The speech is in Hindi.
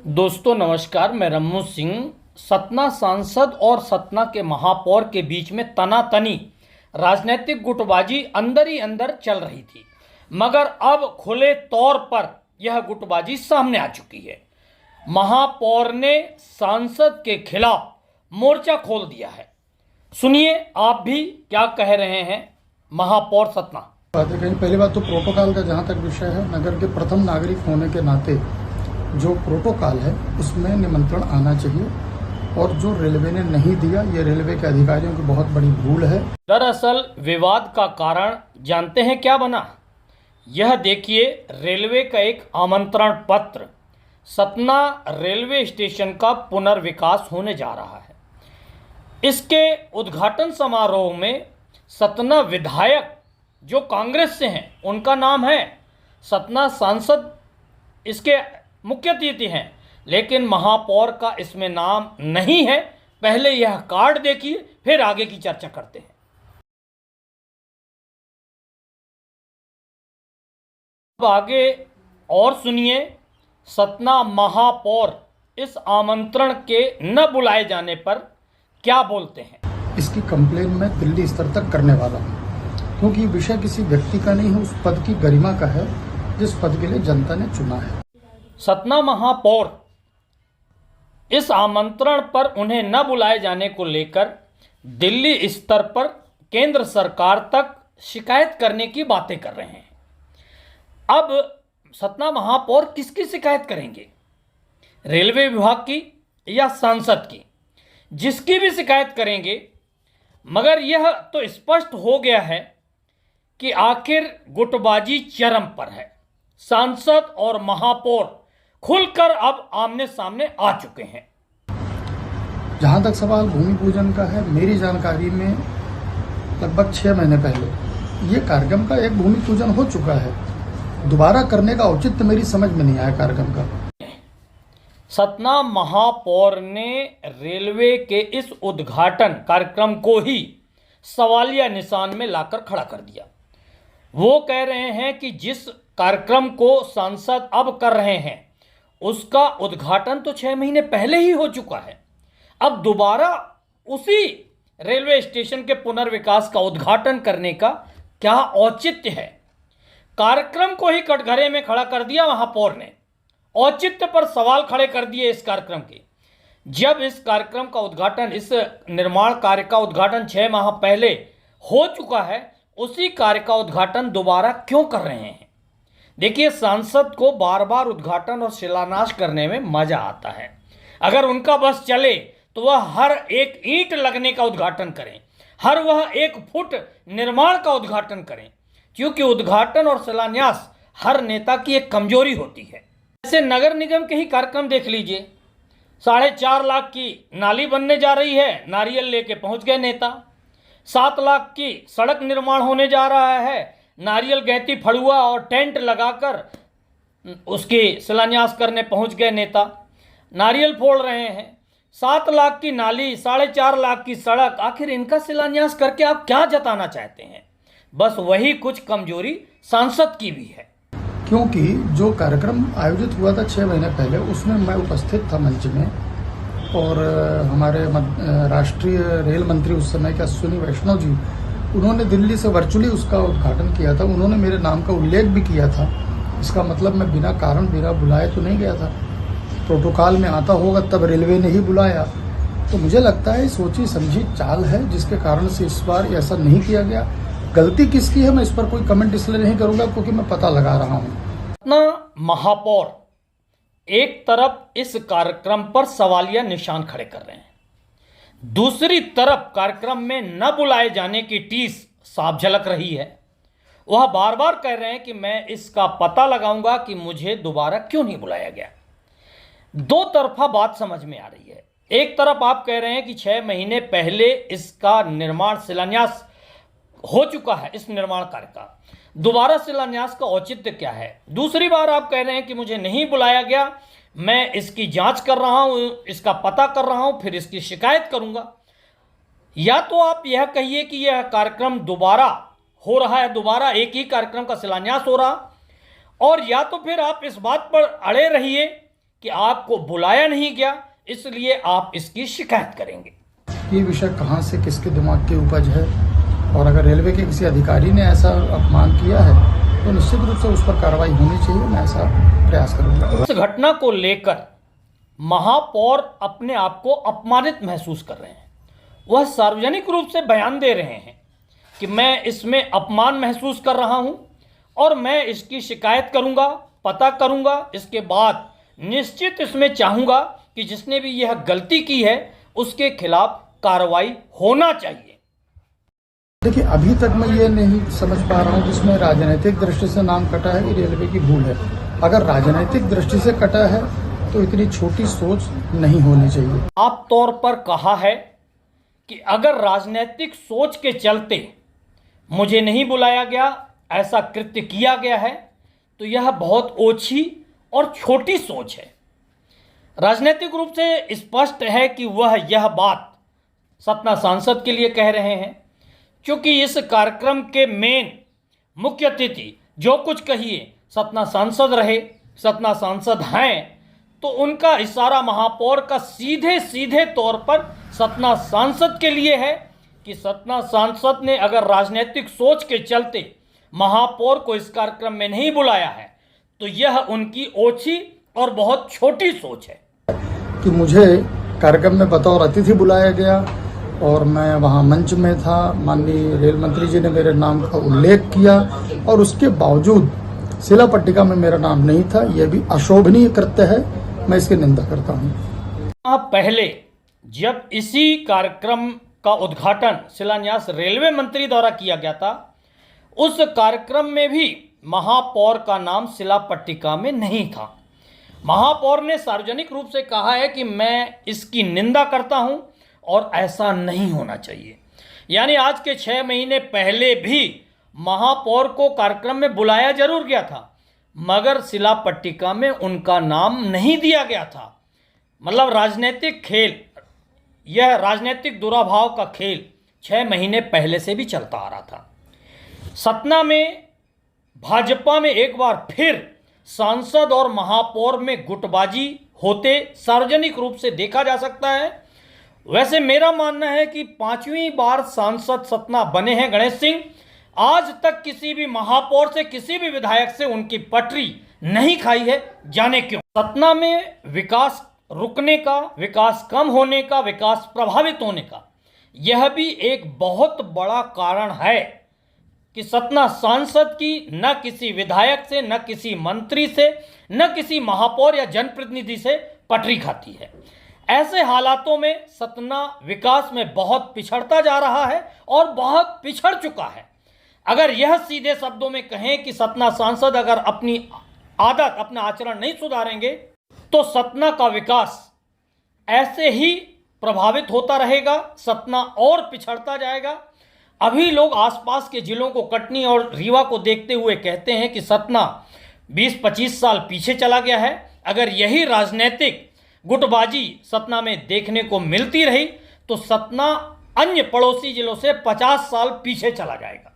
दोस्तों नमस्कार, मैं रम्मू सिंह। सतना सांसद और सतना के महापौर के बीच में तनातनी राजनीतिक गुटबाजी अंदर ही अंदर चल रही थी, मगर अब खुले तौर पर यह गुटबाजी सामने आ चुकी है। महापौर ने सांसद के खिलाफ मोर्चा खोल दिया है। सुनिए आप भी क्या कह रहे हैं महापौर सतना। पहली बात तो प्रोटोकॉल का जहाँ तक विषय है, नगर के प्रथम नागरिक होने के नाते जो प्रोटोकॉल है उसमें निमंत्रण आना चाहिए, और जो रेलवे ने नहीं दिया, ये रेलवे के अधिकारियों की बहुत बड़ी भूल है। दरअसल विवाद का कारण जानते हैं क्या बना? यह देखिए, रेलवे का एक आमंत्रण पत्र। सतना रेलवे स्टेशन का पुनर्विकास होने जा रहा है। इसके उद्घाटन समारोह में सतना विधायक जो कांग्रेस से हैं, उनका नाम है, सतना सांसद इसके मुख्य अतिथि हैं, लेकिन महापौर का इसमें नाम नहीं है। पहले यह कार्ड देखिए, फिर आगे की चर्चा करते हैं। अब आगे और सुनिए, सतना महापौर इस आमंत्रण के न बुलाए जाने पर क्या बोलते हैं। इसकी कंप्लेन मैं दिल्ली स्तर तक करने वाला हूँ, क्योंकि ये विषय किसी व्यक्ति का नहीं है, उस पद की गरिमा का है जिस पद के लिए जनता ने चुना है। सतना महापौर इस आमंत्रण पर उन्हें न बुलाए जाने को लेकर दिल्ली स्तर पर केंद्र सरकार तक शिकायत करने की बातें कर रहे हैं। अब सतना महापौर किसकी शिकायत करेंगे? रेलवे विभाग की या सांसद की? जिसकी भी शिकायत करेंगे, मगर यह तो स्पष्ट हो गया है कि आखिर गुटबाजी चरम पर है। सांसद और महापौर खुलकर अब आमने सामने आ चुके हैं। जहां तक सवाल भूमि पूजन का है, मेरी जानकारी में लगभग 6 महीने पहले ये कार्यक्रम का एक भूमि पूजन हो चुका है। दोबारा करने का औचित्य मेरी समझ में नहीं आया कार्यक्रम का। सतना महापौर ने रेलवे के इस उद्घाटन कार्यक्रम को ही सवालिया निशान में लाकर खड़ा कर दिया। वो कह रहे हैं कि जिस कार्यक्रम को सांसद अब कर रहे हैं, उसका उद्घाटन तो 6 महीने पहले ही हो चुका है। अब दोबारा उसी रेलवे स्टेशन के पुनर्विकास का उद्घाटन करने का क्या औचित्य है? कार्यक्रम को ही कटघरे में खड़ा कर दिया महापौर ने। औचित्य पर सवाल खड़े कर दिए इस कार्यक्रम के। जब इस कार्यक्रम का उद्घाटन, इस निर्माण कार्य का उद्घाटन 6 माह पहले हो चुका है, उसी कार्य का उद्घाटन दोबारा क्यों कर रहे हैं? देखिए, सांसद को बार बार उद्घाटन और शिलान्यास करने में मजा आता है। अगर उनका बस चले तो वह हर एक ईंट लगने का उद्घाटन करें, हर वह 1 फुट निर्माण का उद्घाटन करें, क्योंकि उद्घाटन और शिलान्यास हर नेता की एक कमजोरी होती है। जैसे नगर निगम के ही कार्यक्रम देख लीजिए। 4.5 लाख की नाली बनने जा रही है, नारियल लेके पहुंच गए नेता। 7 लाख की सड़क निर्माण होने जा रहा है, नारियल, गैती, फड़ुआ और टेंट लगाकर उसके शिलान्यास करने पहुंच गए नेता। नारियल फोड़ रहे हैं। 7 लाख की नाली, 4.5 लाख की सड़क, आखिर इनका शिलान्यास करके आप क्या जताना चाहते हैं? बस वही कुछ कमजोरी सांसद की भी है। क्योंकि जो कार्यक्रम आयोजित हुआ था 6 महीने पहले, उसमें मैं उपस्थित था मंच में, और हमारे राष्ट्रीय रेल मंत्री उस समय के अश्विनी वैष्णव जी, उन्होंने दिल्ली से वर्चुअली उसका उद्घाटन किया था। उन्होंने मेरे नाम का उल्लेख भी किया था। इसका मतलब मैं बिना कारण, बिना बुलाए तो नहीं गया था। प्रोटोकॉल में आता होगा तब रेलवे ने ही बुलाया। तो मुझे लगता है सोची समझी चाल है, जिसके कारण से इस बार ऐसा नहीं किया गया। गलती किसकी है, मैं इस पर कोई कमेंट इसलिए नहीं करूंगा क्योंकि मैं पता लगा रहा हूँ। सतना महापौर एक तरफ इस कार्यक्रम पर सवालिया निशान खड़े कर रहे हैं, दूसरी तरफ कार्यक्रम में न बुलाए जाने की टीस साफ झलक रही है। वह बार बार कह रहे हैं कि मैं इसका पता लगाऊंगा कि मुझे दोबारा क्यों नहीं बुलाया गया। दो तरफा बात समझ में आ रही है। एक तरफ आप कह रहे हैं कि 6 महीने पहले इसका निर्माण शिलान्यास हो चुका है, इस निर्माण कार्य का दोबारा शिलान्यास का औचित्य क्या है? दूसरी बार आप कह रहे हैं कि मुझे नहीं बुलाया गया, मैं इसकी जांच कर रहा हूं, इसका पता कर रहा हूं, फिर इसकी शिकायत करूंगा। या तो आप यह कहिए कि यह कार्यक्रम दोबारा हो रहा है, दोबारा एक ही कार्यक्रम का शिलान्यास हो रहा, और या तो फिर आप इस बात पर अड़े रहिए कि आपको बुलाया नहीं गया, इसलिए आप इसकी शिकायत करेंगे। ये विषय कहाँ से किसके दिमाग की उपज है, और अगर रेलवे के किसी अधिकारी ने ऐसा अपमान किया है तो निश्चित रूप से उस पर कार्रवाई होनी चाहिए। मैं ऐसा प्रयास करूंगा। इस घटना को लेकर महापौर अपने आप को अपमानित महसूस कर रहे हैं। वह सार्वजनिक रूप से बयान दे रहे हैं कि मैं इसमें अपमान महसूस कर रहा हूं और मैं इसकी शिकायत करूंगा, पता करूंगा। इसके बाद निश्चित इसमें चाहूंगा कि जिसने भी यह गलती की है उसके खिलाफ कार्रवाई होना चाहिए। देखिए, अभी तक मैं ये नहीं समझ पा रहा हूँ कि इसमें राजनीतिक दृष्टि से नाम कटा है कि रेलवे की भूल है। अगर राजनीतिक दृष्टि से कटा है तो इतनी छोटी सोच नहीं होनी चाहिए। आप तौर पर कहा है कि अगर राजनीतिक सोच के चलते मुझे नहीं बुलाया गया, ऐसा कृत्य किया गया है, तो यह बहुत ओछी और छोटी सोच है। राजनीतिक रूप से स्पष्ट है कि वह यह बात सतना सांसद के लिए कह रहे हैं, क्योंकि इस कार्यक्रम के मेन मुख्य अतिथि जो कुछ कहिए सतना सांसद रहे, सतना सांसद हैं, तो उनका इशारा महापौर का सीधे सीधे तौर पर सतना सांसद के लिए है कि सतना सांसद ने अगर राजनीतिक सोच के चलते महापौर को इस कार्यक्रम में नहीं बुलाया है तो यह उनकी ओछी और बहुत छोटी सोच है। कि मुझे कार्यक्रम में बतौर अतिथि बुलाया गया और मैं वहां मंच में था, माननीय रेल मंत्री जी ने मेरे नाम का उल्लेख किया और उसके बावजूद शिला पट्टिका में मेरा नाम नहीं था। यह भी अशोभनीय कृत्य है, मैं इसकी निंदा करता हूं। पहले जब इसी कार्यक्रम का उद्घाटन शिलान्यास रेलवे मंत्री द्वारा किया गया था, उस कार्यक्रम में भी महापौर का नाम शिला पट्टिका में नहीं था। महापौर ने सार्वजनिक रूप से कहा है कि मैं इसकी निंदा करता हूं और ऐसा नहीं होना चाहिए। यानी आज के 6 महीने पहले भी महापौर को कार्यक्रम में बुलाया जरूर गया था, मगर शिला पट्टिका में उनका नाम नहीं दिया गया था। मतलब राजनीतिक खेल, यह राजनीतिक दुराभाव का खेल 6 महीने पहले से भी चलता आ रहा था। सतना में भाजपा में एक बार फिर सांसद और महापौर में गुटबाजी होते सार्वजनिक रूप से देखा जा सकता है। वैसे मेरा मानना है कि 5वीं बार सांसद सतना बने हैं गणेश सिंह, आज तक किसी भी महापौर से, किसी भी विधायक से उनकी पटरी नहीं खाई है, जाने क्यों। सतना में विकास रुकने का, विकास कम होने का, विकास प्रभावित होने का यह भी एक बहुत बड़ा कारण है कि सतना सांसद की न किसी विधायक से, न किसी मंत्री से, न किसी महापौर या जनप्रतिनिधि से पटरी खाती है। ऐसे हालातों में सतना विकास में बहुत पिछड़ता जा रहा है और बहुत पिछड़ चुका है। अगर यह सीधे शब्दों में कहें कि सतना सांसद अगर अपनी आदत, अपना आचरण नहीं सुधारेंगे तो सतना का विकास ऐसे ही प्रभावित होता रहेगा, सतना और पिछड़ता जाएगा। अभी लोग आसपास के जिलों को, कटनी और रीवा को देखते हुए कहते हैं कि सतना 20-25 साल पीछे चला गया है। अगर यही राजनीतिक गुटबाजी सतना में देखने को मिलती रही तो सतना अन्य पड़ोसी जिलों से 50 साल पीछे चला जाएगा।